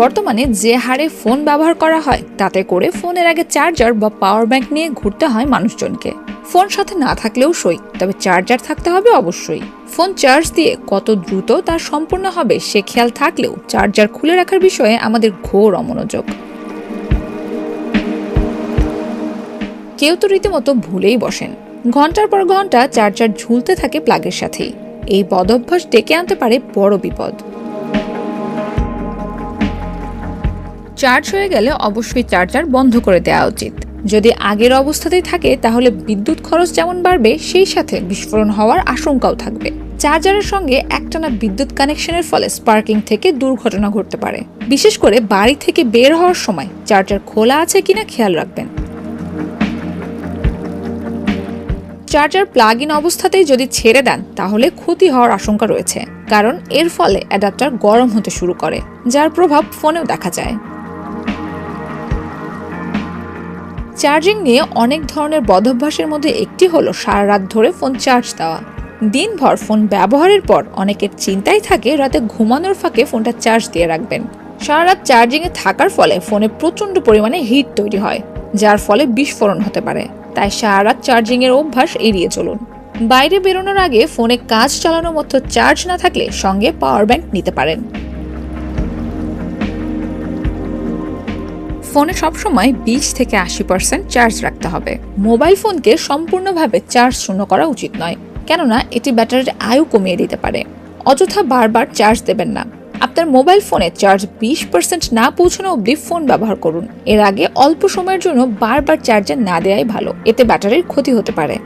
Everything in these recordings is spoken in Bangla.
বর্তমানে যে হারে ফোন ব্যবহার করা হয় তাতে করে ফোনের আগে চার্জার বা পাওয়ার ব্যাংক নিয়ে ঘুরতে হয় মানুষজনকে। ফোন সাথে না থাকলেও সই, তবে চার্জার থাকতে হবে অবশ্যই। ফোন চার্জ দিয়ে কত দ্রুত তা সম্পূর্ণ হবে সে খেয়াল থাকলেও চার্জার খুলে রাখার বিষয়ে আমাদের ঘোর অমনোযোগ। কেউ তো রীতিমতো ভুলেই বসেন, ঘন্টার পর ঘন্টা চার্জার ঝুলতে থাকে প্লাগের সাথেই। এই বদভ্যাস ডেকে আনতে পারে বড় বিপদ। চার্জ হয়ে গেলে অবশ্যই চার্জার বন্ধ করে দেওয়া উচিত। যদি আগের অবস্থাতেই থাকে তাহলে বিদ্যুৎ খরচ যেমন বাড়বে, সেই সাথে বিস্ফোরণ হওয়ার আশঙ্কাও থাকবে। চার্জারের সঙ্গে একটানা বিদ্যুৎ কানেকশনের ফলে স্পার্কিং থেকে দুর্ঘটনা ঘটতে পারে। বিশেষ করে বাড়ি থেকে বের হওয়ার সময় চার্জার খোলা আছে কিনা খেয়াল রাখবেন। চার্জার প্লাগ ইন অবস্থাতেই যদি ছেড়ে দেন তাহলে ক্ষতি হওয়ার আশঙ্কা রয়েছে, কারণ এর ফলে অ্যাডাপ্টার গরম হতে শুরু করে, যার প্রভাব ফোনেও দেখা যায়। চার্জিং নিয়ে অনেক ধরনের বদভ্যাসের মধ্যে একটি হলো সারা রাত ধরে ফোন চার্জ দেওয়া। দিনভর ফোন ব্যবহারের পর অনেকের চিন্তাই থাকে রাতে ঘুমানোর ফাঁকে ফোনটা চার্জ দিয়ে রাখবেন। সারা রাত চার্জিংয়ে থাকার ফলে ফোনে প্রচণ্ড পরিমাণে হিট তৈরি হয়, যার ফলে বিস্ফোরণ হতে পারে। তাই সারা রাত চার্জিংয়ের অভ্যাস এড়িয়ে চলুন। বাইরে বেরোনোর আগে ফোনে কাজ চালানোর মতো চার্জ না থাকলে সঙ্গে পাওয়ার ব্যাংক নিতে পারেন। ফোনে সবসময় 20 থেকে 80% চার্জ রাখতে হবে। মোবাইল ফোনকে সম্পূর্ণভাবে চার্জ শূন্য করা উচিত নয়, কেননা এটি ব্যাটারির আয়ু কমিয়ে দিতে পারে। অযথা বারবার চার্জ দেবেন না। আপনার মোবাইল ফোনে চার্জ 20% না পৌঁছানো অবধি ফোন ব্যবহার করুন। এর আগে অল্প সময়ের জন্য বারবার চার্জার না দেওয়াই ভালো, এতে ব্যাটারির ক্ষতি হতে পারে।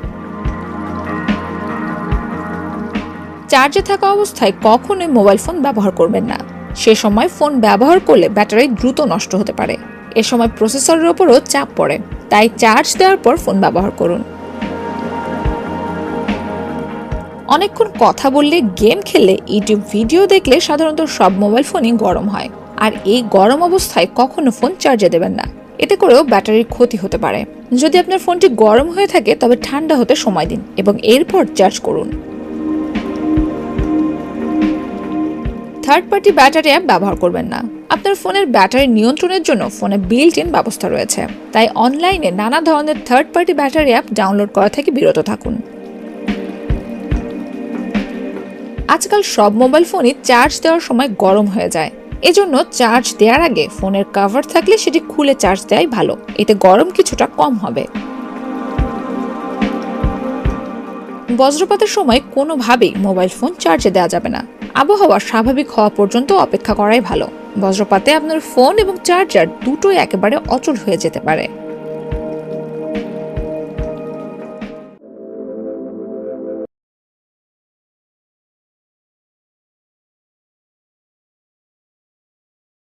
চার্জে থাকা অবস্থায় কখনোই মোবাইল ফোন ব্যবহার করবেন না। সে সময় ফোন ব্যবহার করলে ব্যাটারি দ্রুত নষ্ট হতে পারে। এ সময় প্রসেসরের উপরও চাপ পড়ে, তাই চার্জ দেওয়ার পর ফোন ব্যবহার করুন। অনেকক্ষণ কথা বললে, গেম খেললে, ইউটিউব ভিডিও দেখলে সাধারণত সব মোবাইল ফোনই গরম হয়। আর এই গরম অবস্থায় কখনো ফোন চার্জে দেবেন না, এতে করেও ব্যাটারির ক্ষতি হতে পারে। যদি আপনার ফোনটি গরম হয়ে থাকে তবে ঠান্ডা হতে সময় দিন এবং এরপর চার্জ করুন। থার্ড পার্টি ব্যাটারি অ্যাপ ব্যবহার করবেন না। আপনার ফোনের ব্যাটারি নিয়ন্ত্রণের জন্য ফোনে বিল্ট ইন ব্যবস্থা রয়েছে, তাই অনলাইনে নানা ধরনের third party battery app download করা থেকে বিরত থাকুন। আজকাল সব মোবাইল ফোনই চার্জ দেওয়ার সময় গরম হয়ে যায়, এজন্য চার্জ দেওয়ার আগে ফোনের কভার থাকলে সেটি খুলে চার্জ দেওয়াই ভালো, এতে গরম কিছুটা কম হবে। বজ্রপাতের সময় কোনোভাবেই মোবাইল ফোন চার্জে দেওয়া যাবে না। আবহাওয়া স্বাভাবিক হওয়া পর্যন্ত অপেক্ষা করাই ভালো। বজ্রপাতে আপনার ফোন এবং চার্জার দুটোই একেবারে অচল হয়ে যেতে পারে।